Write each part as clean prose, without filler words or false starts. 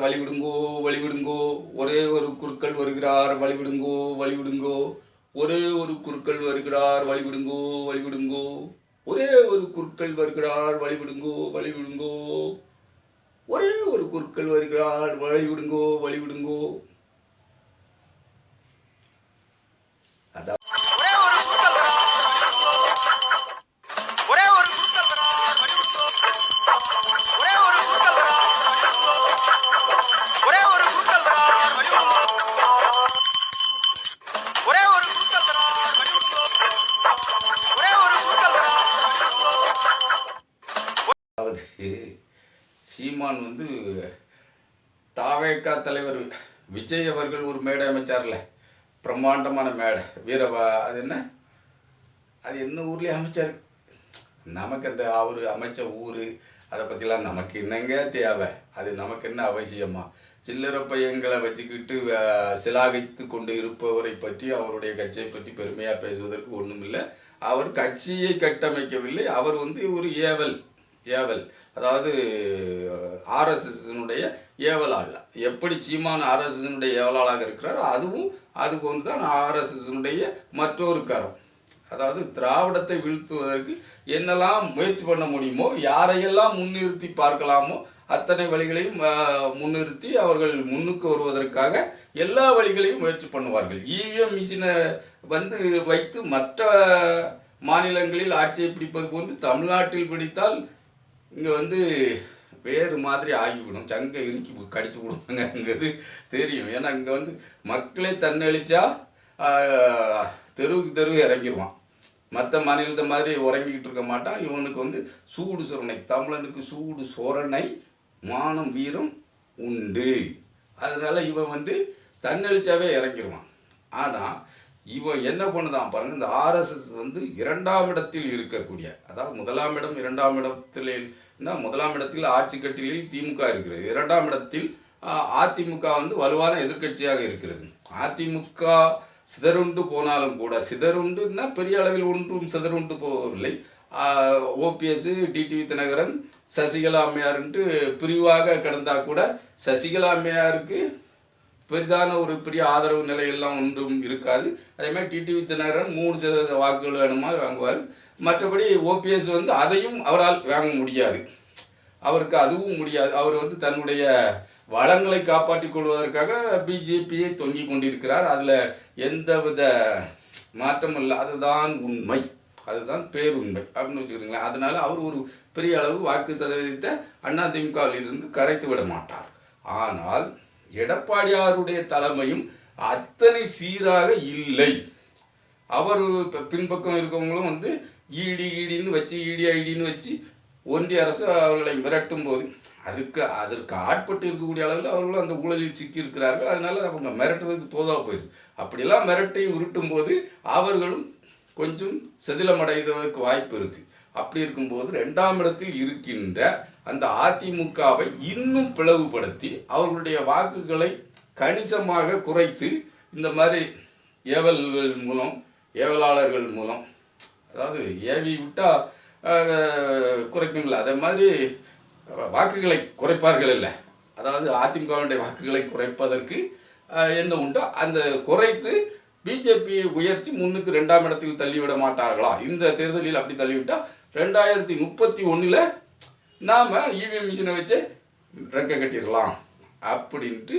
வழிவிடுங்கோ வழிவிடுங்கோ, ஒரே ஒரு குருக்கள் வருகிறார் வழிவிடுங்கோ வழிவிடுங்கோ, ஒரே ஒரு குருக்கள் வருகிறார் வழிவிடுங்கோ வழிவிடுங்கோ, ஒரே ஒரு குருக்கள் வருகிறார் வழிவிடுங்கோ வழிவிடுங்கோ, ஒரே ஒரு குருக்கள் வருகிறார் வழிவிடுங்கோ வழிவிடுங்கோ. சீமான் வந்து தாவேகா தலைவர் விஜய் அவர்கள் ஒரு மேடை அமைச்சார்ல, பிரம்மாண்டமான மேடை அது என்ன ஊர்லேயே அமைச்சார். நமக்கு அந்த அவர் அமைச்ச ஊர் அதை பற்றிலாம் நமக்கு என்னங்க தேவை, அது நமக்கு என்ன அவசியமா? சில்லறை பையங்களை வச்சுக்கிட்டு சிலாகித்து கொண்டு இருப்பவரை பற்றி, அவருடைய கட்சியை பற்றி பெருமையாக பேசுவதற்கு ஒன்றும் இல்லை. அவர் கட்சியை கட்டமைக்கவில்லை, அவர் வந்து ஒரு ஏவல், அதாவது ஆர்எஸ்எஸ்னுடைய ஏவலாள். எப்படி சீமான் ஆர்எஸ்எஸ்னுடைய ஏவலாளாக இருக்கிறாரோ அது போன்று தான் ஆர்எஸ்எஸ்னுடைய மற்றொரு கரம். அதாவது திராவிடத்தை வீழ்த்துவதற்கு என்னெல்லாம் முயற்சி பண்ண முடியுமோ, யாரையெல்லாம் முன்னிறுத்தி பார்க்கலாமோ அத்தனை வழிகளையும் முன்னிறுத்தி அவர்கள் முன்னுக்கு வருவதற்காக எல்லா வழிகளையும் முயற்சி பண்ணுவார்கள். இவிஎம் மிஷினை வைத்து மற்ற மாநிலங்களில் ஆட்சியை பிடிப்பது போன்று தமிழ்நாட்டில் பிடித்தால் இங்கே வேறு மாதிரி ஆகிவிடும். சங்கை இறுக்கி கடிச்சு விடுவாங்கங்கிறது தெரியும். ஏன்னா இங்கே மக்களே தன்னழிச்சா தெருவுக்கு இறங்கிடுவான். மற்ற மாநிலத்தை மாதிரி உறங்கிக்கிட்டு இருக்க மாட்டான். இவனுக்கு சூடு சொரணை, தமிழனுக்கு சூடு சொரணை, மானம் வீரம் உண்டு. அதனால இவன் தன்னழிச்சாவே இறங்கிடுவான். ஆனால் இவன் என்ன பண்ணுதான் பாருங்க, இந்த ஆர்எஸ்எஸ் இரண்டாம் இடத்தில் இருக்கக்கூடிய, அதாவது முதலாம் இடம் இரண்டாம் இடத்தில், முதலாம் இடத்தில் ஆட்சி கட்டிலில் திமுக இருக்கிறது, இரண்டாம் இடத்தில் அதிமுக வலுவான எதிர்கட்சியாக இருக்கிறது. அதிமுக சிதறுண்டு போனாலும் கூட, சிதறுண்டுன்னா பெரிய அளவில் ஒன்றும் சிதறுண்டு போகவில்லை. ஓபிஎஸ், டிடிவி தினகரன், சசிகலா அம்மையாருன்ட்டு பிரிவாக கிடந்தால் கூட சசிகலா அம்மையாருக்கு பெரிதான ஒரு பெரிய ஆதரவு நிலையெல்லாம் ஒன்றும் இருக்காது. அதே மாதிரி டிடிவி தினகரன் 3% வாக்குகள் வேணுமா வாங்குவார். மற்றபடி ஓபிஎஸ் அதையும் அவரால் வாங்க முடியாது, அவருக்கு அதுவும் முடியாது. அவர் தன்னுடைய வளங்களை காப்பாற்றிக் கொள்வதற்காக பிஜேபியை தொங்கிக் கொண்டிருக்கிறார். அதில் எந்தவித மாற்றமும் இல்லை. அதுதான் உண்மை, அதுதான் பேருண்மை அப்படின்னு வச்சுக்கிட்டுங்களேன். அதனால அவர் ஒரு பெரிய அளவு வாக்கு சதவீதத்தை அதிமுகவில் இருந்து கரைத்து விட மாட்டார். ஆனால் எடப்பாடியாருடைய தலைமையும் அத்தனை சீராக இல்லை. அவர் பின்பக்கம் இருக்கவங்களும் ஈடின்னு வச்சு, ஐடின்னு வச்சு ஒன்றிய அரசு அவர்களை மிரட்டும் போது அதற்கு ஆட்பட்டு இருக்கக்கூடிய அளவில் அவர்களும் அந்த ஊழலில் சிக்கி இருக்கிறார்கள். அதனால அவங்க மிரட்டுறதுக்கு தோதாக போயிடுது. அப்படிலாம் மிரட்டை உருட்டும் போது அவர்களும் கொஞ்சம் செதிலமடைவதற்கு வாய்ப்பு இருக்குது. அப்படி இருக்கும்போது இரண்டாம் இடத்தில் இருக்கின்ற அந்த அதிமுகவை இன்னும் பிளவுபடுத்தி அவர்களுடைய வாக்குகளை கணிசமாக குறைத்து, இந்த மாதிரி ஏவல்கள் மூலம், ஏவலாளர்கள் மூலம், அதாவது ஏவி விட்டால் குறைக்கும்ல, அதே மாதிரி வாக்குகளை குறைப்பார்கள் இல்லை. அதாவது அதிமுகவுடைய வாக்குகளை குறைப்பதற்கு என்ன உண்டோ அந்த குறைத்து பிஜேபியை உயர்த்தி முன்னுக்கு இரண்டாம் இடத்தில் தள்ளிவிட மாட்டார்களா? இந்த தேர்தலில் அப்படி தள்ளிவிட்டால் 2031 நாம் இவிஎம் மிஷினை வச்சு ரெக்க கட்டிடலாம் அப்படின்ட்டு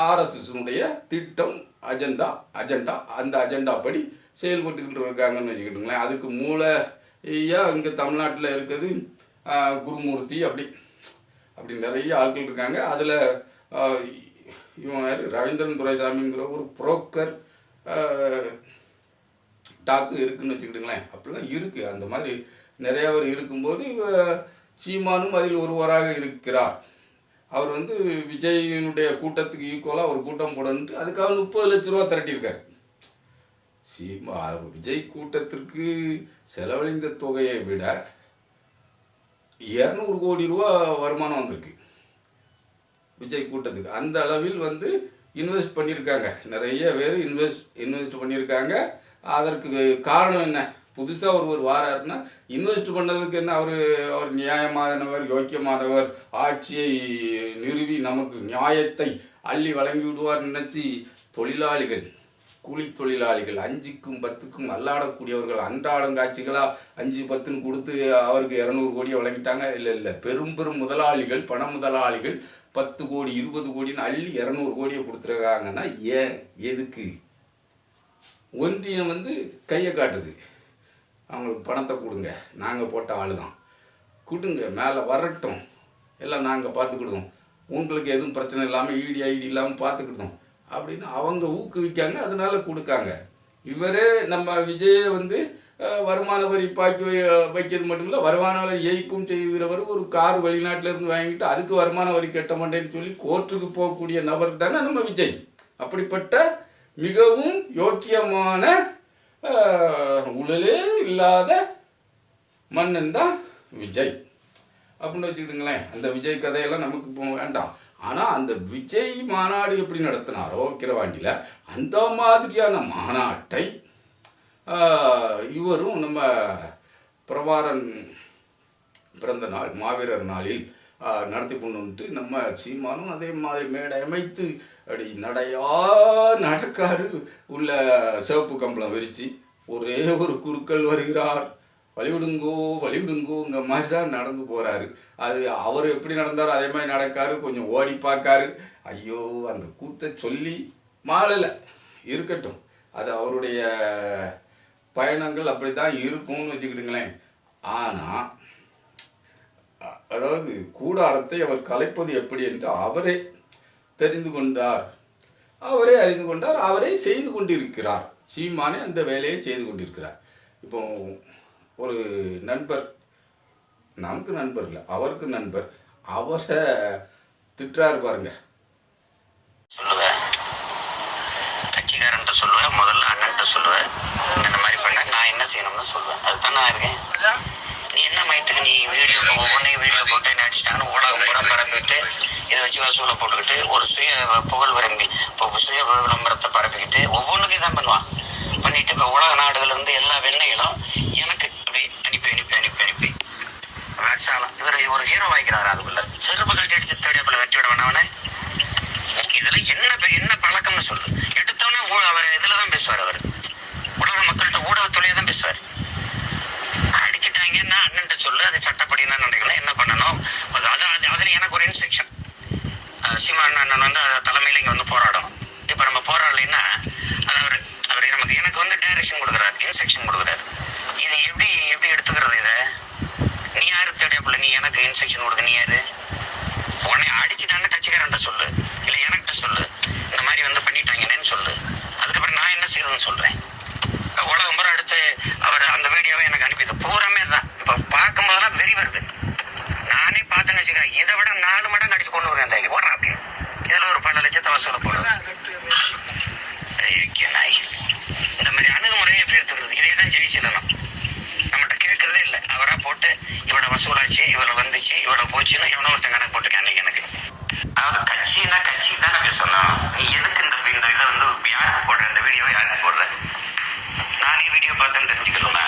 ஆர்எஸ்எஸ்னுடைய திட்டம், அஜெண்டா அந்த அஜெண்டா படி செயல்பட்டுக்கிட்டு இருக்காங்கன்னு வச்சுக்கிட்டுங்களேன். அதுக்கு மூளையா இங்கே தமிழ்நாட்டில் இருக்குது குருமூர்த்தி, அப்படி நிறைய ஆட்கள் இருக்காங்க. அதில் இவன் ரவீந்திரன் துரைசாமிங்கிற ஒரு புரோக்கர் டாக்கு இருக்குன்னு வச்சுக்கிட்டுங்களேன். அப்படிலாம் இருக்குது. அந்த மாதிரி நிறைய பேர் இருக்கும்போது சீமானும் அதில் ஒருவராக இருக்கிறார். அவர் விஜயினுடைய கூட்டத்துக்கு ஈக்குவலாக ஒரு கூட்டம் போடணுன்ட்டு அதுக்காக 30 லட்ச ரூபா திரட்டியிருக்கார். விஜய் கூட்டத்திற்கு செலவழிந்த தொகையை விட 200 கோடி ரூபா வருமானம் வந்திருக்கு விஜய் கூட்டத்துக்கு. அந்த அளவில் இன்வெஸ்ட் பண்ணியிருக்காங்க, நிறைய பேர் இன்வெஸ்ட் பண்ணியிருக்காங்க. அதற்கு காரணம் என்ன? புதுசாக ஒருவர் வாராருன்னா இன்வெஸ்ட் பண்ணதுக்கு என்ன, அவர் நியாயமானவர், யோக்கியமானவர், ஆட்சியை நிறுவி நமக்கு நியாயத்தை அள்ளி வழங்கி விடுவார் நினச்சி தொழிலாளிகள், கூலி தொழிலாளிகள் 5க்கும் 10க்கும் அல்லாடக்கூடியவர்கள் அன்றாடம் காட்சிகளாக 5 10ன்னு கொடுத்து அவருக்கு 200 கோடியை வழங்கிட்டாங்க. இல்லை, பெரும் முதலாளிகள், பண முதலாளிகள் 10 கோடி 20 கோடின்னு அள்ளி 200 கோடியை கொடுத்துருக்காங்கன்னா ஏன், எதுக்கு? ஒன்றியம் கையை காட்டுது, அவங்களுக்கு பணத்தை கொடுங்க, நாங்கள் போட்ட ஆளு தான், கொடுங்க, மேலே வரட்டும், எல்லாம் நாங்கள் பார்த்துக்கிடுவோம், உங்களுக்கு எதுவும் பிரச்சனை இல்லாமல் ஐடி இல்லாமல் பார்த்துக்கிட்டோம் அப்படின்னு அவங்க ஊக்குவிக்காங்க, அதனால கொடுக்காங்க. இவரே நம்ம விஜயை வருமான வரி பாக்கி வைக்கிறது மட்டும் இல்லை, வருமான வரி ஏய்ப்பும் செய்கிறவர். ஒரு கார் வெளிநாட்டிலேருந்து வாங்கிட்டு அதுக்கு வருமான வரி கட்ட மாட்டேன்னு சொல்லி கோர்ட்டுக்கு போகக்கூடிய நபர் தானே நம்ம விஜய். அப்படிப்பட்ட மிகவும் யோக்கியமான ஊழலே இல்லாத மன்னன் தான் விஜய் அப்படின்னு வச்சுக்கிட்டுங்களேன். அந்த விஜய் கதையெல்லாம் நமக்கு இப்போ வேண்டாம். ஆனால் அந்த விஜய் மாநாடு எப்படி நடத்தினாரோ விக்கிரவாண்டியில், அந்த மாதிரியான மாநாட்டை இவரும் நம்ம பிரபாரன் பிறந்த நாள் மாவீரர் நாளில் நடத்தி கொண்டு வந்துட்டு நம்ம சீமானும் அதே மாதிரி மேடை அமைத்து அப்படி நடக்காரு. உள்ள சிவப்பு கம்பளம் விரித்து ஒரே ஒரு குருக்கள் வருகிறார், வழிவிடுங்கோங்க மாதிரி தான் நடந்து போகிறாரு. அது அவர் எப்படி நடந்தாரோ அதே மாதிரி நடக்காரு, கொஞ்சம் ஓடி பார்க்காரு. ஐயோ, அந்த கூத்தை சொல்லி மாளலை, இருக்கட்டும், அது அவருடைய பயணங்கள் அப்படி தான் இருக்கும்னு வச்சுக்கிட்டுங்களேன். ஆனால் அதாவது கூடாரத்தை அவர் கலைப்பது எப்படி என்று அவரே தெரிந்து கொண்டார், அவரே அறிந்து கொண்டார், அவரே செய்து கொண்டிருக்கிறார். சீமானே அந்த வேலையை செய்து கொண்டிருக்கிறார். இப்போ ஒரு நண்பர், நமக்கு நண்பர் இல்லை, அவருக்கு நண்பர், அவரை திட்டுறாரு பாருங்க. சொல்லுவேன், கட்சிக்காரன்ட்ட சொல்லுவேன், முதல்ல அண்ணன்ட்ட சொல்லுவேன், இந்த மாதிரி பண்ண நான் என்ன செய்யணும்னு சொல்லுவேன். அதுதான் நான் இருக்கேன். நீ என்ன மயத்துக்கு நீ ஒவ்வொன்றையும் வீடியோ போட்டு நடிச்சிட்டாங்கன்னு ஊடகம் கூட பரப்பிக்கிட்டு இதை வச்சு வசூலை போட்டுக்கிட்டு ஒரு புகழ் சுய விளம்பரத்தை பரப்பிக்கிட்டு ஒவ்வொன்றுக்கும் தான் பண்ணுவான். பண்ணிட்டு இப்போ உலக நாடுகள் எல்லா வெண்ணைகளும் எனக்கு அப்படி அனுப்பி வட்சாலம் இவர் ஒரு ஹீரோ வாய்க்கிறாரு. அதுக்குள்ள செருப்பு கழட்டி அடிச்சு தேடியாப்பில் வெட்டி விட வேணாவனே. இதுல என்ன பழக்கம்னு சொல்லு. எடுத்தோடனே அவர் இதுல தான் பேசுவார். அவர் உலக மக்கள்கிட்ட ஊடகத்துறையே தான் பேசுவார். அடிச்சுட்டாங்கன்னா அண்ணன்ட்ட சொல்லு, அது சட்டப்படி என்ன நடக்கலாம், என்ன பண்ணணும். அதுல எனக்கு ஒரு இன்ஸ்ட்ரக்ஷன், சீமான் அண்ணன் தலைமையில இங்க போராடணும். இப்ப நம்ம போராடலைன்னா அது அவர் எனக்கு டைரக்ஷன் கொடுக்குறாரு, இன்ஸ்ட்ரக்ஷன் கொடுக்குறாரு. இது எப்படி எடுத்துக்கிறது? இதை நீ யாரு தேடியாப்புல நீ எனக்கு இன்ஸ்ட்ரக்ஷன் கொடுக்க? நீ யாரு? உடனே அடிச்சுட்டான்னு கட்சிக்காரன்ட்ட சொல்லு, இல்லை எனக்கிட்ட சொல்லு, இந்த மாதிரி பண்ணிட்டாங்கன்னு சொல்லு. அதுக்கப்புறம் நான் என்ன செய்யறதுன்னு சொல்றேன். உலகம் முறை அடுத்து அவர் அந்த வீடியோவை எனக்கு அனுப்பிது பூராமே தான். இப்போ பார்க்கும் போதெல்லாம் வெறி வருது. நானே பார்த்தேன்னு வச்சுக்கிறேன், இதை விட 4 மடங்கு அடிச்சு கொண்டு வருவேன் அந்த போடுறேன் அப்படின்னு. இதுல ஒரு பல லட்சத்தை வசூலை போடுவேன். இந்த மாதிரி அணுகுமுறையை எப்படி எடுத்துக்கிறது? இதே தான் ஜெய் சொல்லணும். நம்மகிட்ட கேட்கறதே இல்லை. அவரா போட்டு இவ்வளவு வசூலாச்சு, இவ்வளவு வந்துச்சு, இவ்வளவு போச்சுன்னு எவனோ ஒருத்தன் கணக்கு போட்டுருக்கேன் அன்னைக்கு. எனக்கு அதாவது கட்சின்னா கட்சி தானே பேசணும். நீ எதுக்கு இந்த இதை யாருக்கு போடுற, இந்த வீடியோவை யாருக்கு போடுற? நானே வீடியோ பார்த்தேன்னு தெரிஞ்சுக்கணுமா?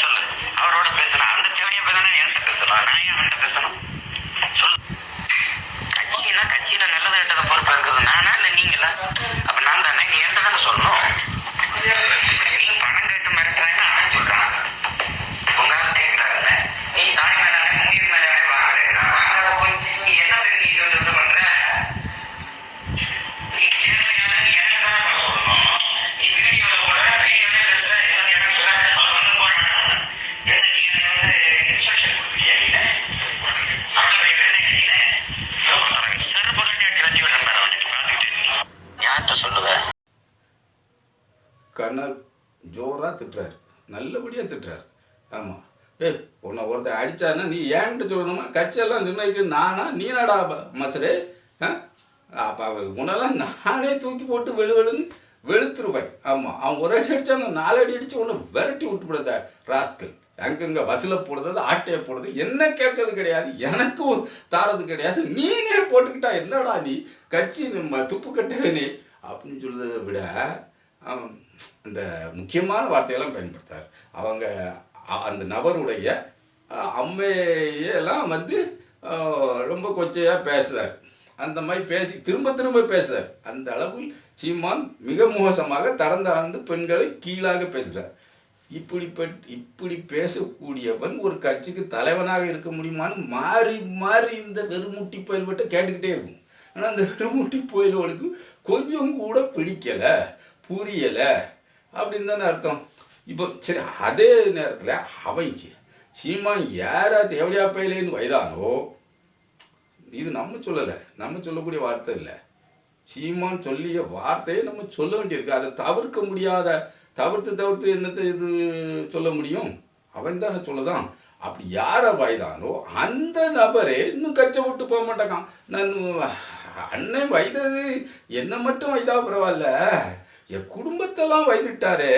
சொல்லு. அவரோட பேசணும், அந்த தேவையா தானே என்கிட்ட பேசணும். நான் ஏன் அவன்கிட்ட பேசணும்? சொல்லு. கட்சினா கட்சியில நல்லது கெட்டதை பொறுப்பா இருக்குது நானா இல்லை நீங்களா? அப்ப நான் தானே, நீ என்கிட்ட தானே சொல்லணும். நீ பணம் கேட்டு மிரட்டுறான்னு அவன் சொல்றான், உங்க ஆள் கேட்கிறாரு, நீ தாய் மேலே நீர் மேலே வாங்காத போய் நீ என்ன நீ இது பண்ற? நீ நேர்மையான நீ என்ன தானே சொல்லணும். நீ வீடியோல போட வீடியோல பேசுற எல்லாம் எனக்கு சொல்ல அவர் போராடணும். என்ன நீ இன்ஸ்ட்ரக்ஷன் கொடுப்பீங்க? செருப்பு கட்டி அடிச்சு வச்சு விடுறேன் பார்த்துக்கிட்டு யார்கிட்ட சொல்லுவேன்? ஜோராக திட்டுறாரு, நல்லபடியாக திட்டுறாரு. ஆமாம், உன்னை ஒருத்தன் அடித்தான்னா நீ ஏன்ட்டு சொல்லணுமா? கட்சியெல்லாம் நிர்ணயிக்க நானா நீனாடா மசரே? அப்போ உன்னெல்லாம் நானே தூக்கி போட்டு வெளுத்துருவேன். ஆமாம், அவன் ஒரு அடி அடித்தா நான் 4 அடி அடித்து ஒன்று விரட்டி விட்டுப்படுத ராஸ்கல். அங்கங்கே வசூலை போடுறது, ஆட்டையை போடுறது, என்ன கேட்கறது கிடையாது, எனக்கும் தாரது கிடையாது, நீனே போட்டுக்கிட்டா என்னடா நீ கட்சி நம்ம துப்பு கட்டவே நீ அப்படின்னு சொல்றதை விட இந்த முக்கியமான வார்த்தையெல்லாம் பயன்படுத்தார். அவங்க அந்த நபருடைய அம்மையெல்லாம் வந்து ரொம்ப கொச்சையாக பேசுகிறார். அந்த மாதிரி பேசி திரும்ப திரும்ப பேசுகிறார். அந்த அளவில் சீமான் மிக மோசமாக தரந்தாழ்ந்து பெண்களை கீழாக பேசுகிறார். இப்படி பேசக்கூடியவன் ஒரு கட்சிக்கு தலைவனாக இருக்க முடியுமான்னு மாறி மாறி இந்த வெறுமுட்டி புயல்பட்டு கேட்டுக்கிட்டே இருக்கும். ஆனால் அந்த வெறுமுட்டி புயல்களுக்கு கொஞ்சம் கூட பிடிக்கலை, புரியலை அப்படின்னு தானே அர்த்தம். இப்போ சரி, அதே நேரத்தில் அவங்க சீமான் யாரா தேவடியா பயிலேன்னு வயதானோ, இது நம்ம சொல்லலை, நம்ம சொல்லக்கூடிய வார்த்தை இல்லை. சீமான் சொல்லிய வார்த்தையை நம்ம சொல்ல வேண்டியிருக்கு. அதை தவிர்க்க முடியாத, தவிர்த்து என்னத்தை இது சொல்ல முடியும்? அவன் தானே சொல்லதான். அப்படி யாரை வயதானோ அந்த நபரே இன்னும் கச்சை விட்டு போக மாட்டேக்கான். நான் அண்ணன் வயதது என்னை மட்டும் வயதா பரவாயில்ல, என் குடும்பத்தெல்லாம் வயதுட்டாரே,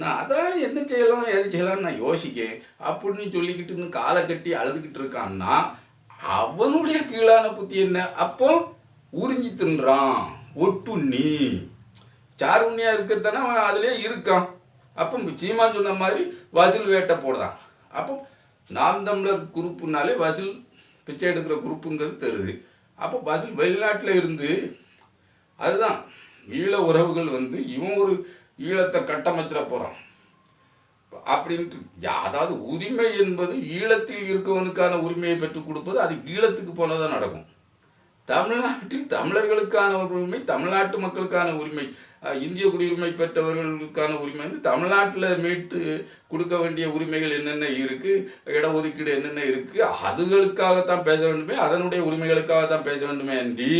நான் அதான் என்ன செய்யலாம் எது செய்யலாம்னு நான் யோசிக்கேன் அப்படின்னு சொல்லிக்கிட்டு காலை கட்டி அழுதுகிட்டு இருக்கான்னா அவனுடைய கீழான புத்தி என்ன? அப்போ உறிஞ்சி தின்றான், ஒட்டுண்ணி சாருண்ணியாக இருக்கத்தானே அவன் அதிலே இருக்கான். அப்போ சீமான் சொன்ன மாதிரி வசூல் வேட்டை போடுறான். அப்போ நாம் தமிழர் குரூப்புனாலே வசூல் பிச்சை எடுக்கிற குரூப்புங்கிறது தெரியுது. அப்போ வசூல் வெளிநாட்டில் இருந்து அதுதான் ஈழ உறவுகள் வந்து இவன் ஒரு ஈழத்தை கட்டமைச்சிட போகிறான் அப்படின்ட்டு. அதாவது உரிமை என்பது ஈழத்தில் இருக்கவனுக்கான உரிமையை பெற்றுக் கொடுப்பது அது ஈழத்துக்கு போனதான் நடக்கும். தமிழ்நாட்டில் தமிழர்களுக்கான உரிமை, தமிழ்நாட்டு மக்களுக்கான உரிமை, இந்திய குடியுரிமை பெற்றவர்களுக்கான உரிமை வந்து தமிழ்நாட்டில் மீட்டு கொடுக்க வேண்டிய உரிமைகள் என்னென்ன இருக்குது, இடஒதுக்கீடு என்னென்ன இருக்குது, அதுகளுக்காகத்தான் பேச வேண்டுமே, அதனுடைய உரிமைகளுக்காகத்தான் பேச வேண்டுமே அன்றி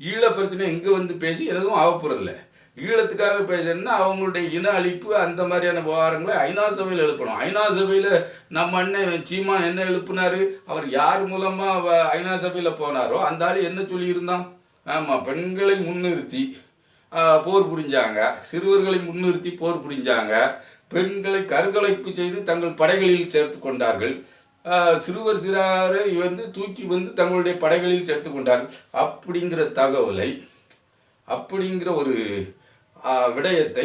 ஈழ பிரச்சனை இங்கே வந்து பேசி எதுவும் ஆகப்போறதில்லை. ஈழத்துக்காக பேசணும்னா அவங்களுடைய இன அழிப்பு அந்த மாதிரியான விவகாரங்களை ஐநா சபையில் எழுப்பணும். ஐநா சபையில் நம்ம அண்ணன் சீமான் என்ன எழுப்பினார்? அவர் யார் மூலமாக ஐநா சபையில் போனாரோ அந்த ஆள் என்ன சொல்லியிருந்தான்? ஆமாம், பெண்களை முன்னிறுத்தி போர் புரிஞ்சாங்க, சிறுவர்களை முன்னிறுத்தி போர் புரிஞ்சாங்க, பெண்களை கருக்கலைப்பு செய்து தங்கள் படைகளில் சேர்த்து கொண்டார்கள், சிறுவர் சிறாரை வந்து தூக்கி வந்து தங்களுடைய படைகளில் சேர்த்து கொண்டார்கள் அப்படிங்கிற தகவலை, அப்படிங்கிற ஒரு விடயத்தை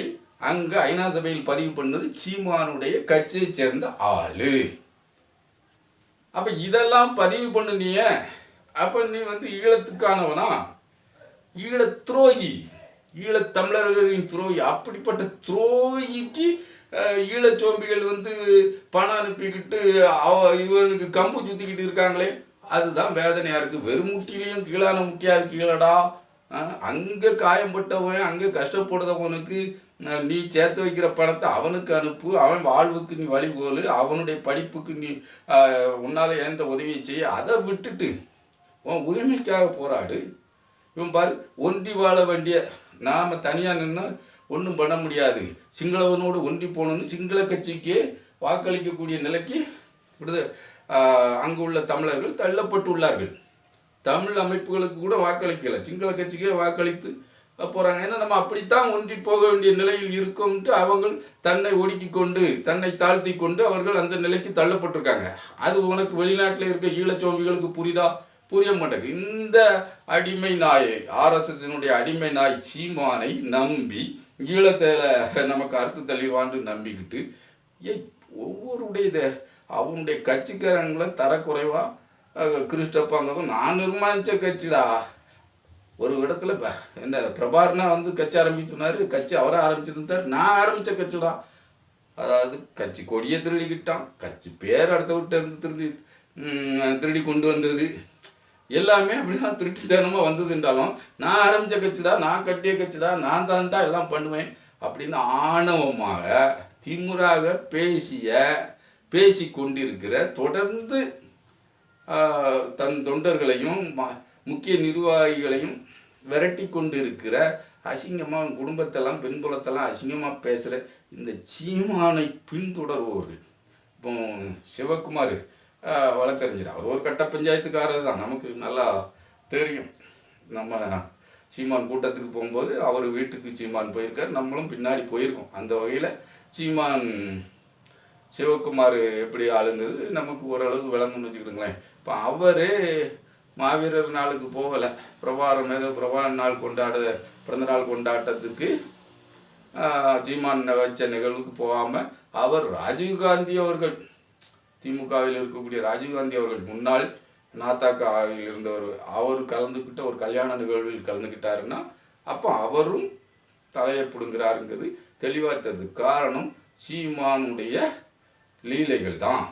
அங்கே ஐநா சபையில் பதிவு பண்ணது சீமானுடைய கட்சியை சேர்ந்த ஆளு. அப்போ இதெல்லாம் பதிவு பண்ணுனிய, அப்போ நீ வந்து ஈழத்துக்கானவனா? ஈழ துரோகி, ஈழத்தமிழர்களின் துரோகி. அப்படிப்பட்ட துரோகிக்கு ஈழச்சோம்பிகள் வந்து பணம் அனுப்பிக்கிட்டு இவனுக்கு கம்பு சுற்றிக்கிட்டு இருக்காங்களே, அதுதான் வேதனையாக இருக்குது. வெறுமுட்டிலையும் கீழான முட்டியாக கீழடா. அங்கே காயம்பட்டவன், அங்கே கஷ்டப்படுறவனுக்கு நீ சேர்த்து வைக்கிற பணத்தை அவனுக்கு அனுப்பு, அவன் வாழ்வுக்கு நீ வழிபோல், அவனுடைய படிப்புக்கு நீ உன்னால் என்ற உதவியை செய்ய. அதை விட்டுட்டு உன் உரிமைக்காக போராடு. இவன் பாரு, ஒன்றி வாழ வேண்டிய நாம் தனியாக நின்று ஒன்றும் பண்ண முடியாது, சிங்களவனோடு ஒன்றி போகணுன்னு சிங்கள கட்சிக்கே வாக்களிக்கக்கூடிய நிலைக்கு அங்கு உள்ள தமிழர்கள் தள்ளப்பட்டுள்ளார்கள். தமிழ் அமைப்புகளுக்கு கூட வாக்களிக்கலை, சிங்கள கட்சிக்கே வாக்களித்து போகிறாங்க. ஏன்னா நம்ம அப்படித்தான் ஒன்றி போக வேண்டிய நிலையில் இருக்கோம்ட்டு அவங்க தன்னை ஒடுக்கி கொண்டு, தன்னை தாழ்த்தி கொண்டு அவர்கள் அந்த நிலைக்கு தள்ளப்பட்டிருக்காங்க. அது உனக்கு வெளிநாட்டில் இருக்க ஈழச்சோம்பிகளுக்கு புரிய மாட்டேங்குது. இந்த அடிமை நாயை, ஆர்எஸ்எஸ்னுடைய அடிமை நாய் சீமானை நம்பி ஈழத்தில் நமக்கு அறுத்து தள்ளிடுவான்னு நம்பிக்கிட்டு ஒவ்வொருடைய அவனுடைய கட்சிக்காரங்களை தரக்குறைவாக கிறிஸ்டப்பாங்கிறதும் நான் நிர்மாணித்த கட்சிடா. ஒரு இடத்துல என்ன பிரபாகரனா வந்து கட்சி ஆரம்பிச்சுனாரு, கட்சி அவரை ஆரம்பிச்சிருந்தார், நான் ஆரம்பித்த கட்சிடா. அதாவது கட்சி கொடியை திருடிக்கிட்டான், கட்சி பேர் அடுத்த விட்டு இருந்து திருடி கொண்டு வந்தது எல்லாமே அப்படிதான் திருட்டுத்தனமாக வந்ததுன்றாலும் நான் ஆரம்பித்த கட்சிடா, நான் கட்டிய கட்சிடா, நான் தான்டா எல்லாம் பண்ணுவேன் அப்படின்னு ஆணவமாக திமுறாக பேசி கொண்டிருக்கிற, தொடர்ந்து தன் தொண்டர்களையும் முக்கிய நிர்வாகிகளையும் விரட்டி கொண்டு இருக்கிற, அசிங்கமாக குடும்பத்தெல்லாம் பெண்புலத்தெல்லாம் அசிங்கமாக பேசுகிற இந்த சீமானை பின்தொடர்பவர்கள். இப்போ சிவகுமார் வழக்கறிஞர், அவர் ஒரு கட்ட பஞ்சாயத்துக்காரர் தான், நமக்கு நல்லா தெரியும். நம்ம சீமான் கூட்டத்துக்கு போகும்போது அவர் வீட்டுக்கு சீமான் போயிருக்கார், நம்மளும் பின்னாடி போயிருக்கோம். அந்த வகையில் சீமான் சிவகுமார் எப்படி ஆளுங்கிறது நமக்கு ஓரளவுக்கு விளங்குன்னு வச்சுக்கிடுங்களேன். இப்போ அவரே மாவீரர் நாளுக்கு போகலை, பிரபாகரன் நாள் பிறந்தநாள் கொண்டாட்டத்துக்கு சீமான் வச்ச நிகழ்வுக்கு போகாமல் அவர் ராஜீவ்காந்தி அவர்கள் திமுகவில் இருக்கக்கூடிய ராஜீவ்காந்தி அவர்கள் முன்னாள் நாத்தாக்காவில் இருந்தவர் அவர் கலந்துக்கிட்ட ஒரு கல்யாண நிகழ்வில் கலந்துக்கிட்டாருன்னா அப்போ அவரும் தலையை பிடுங்குறாருங்கிறது தெளிவாக தெரியுது. காரணம் சீமானுடைய லீலைகள் தான்.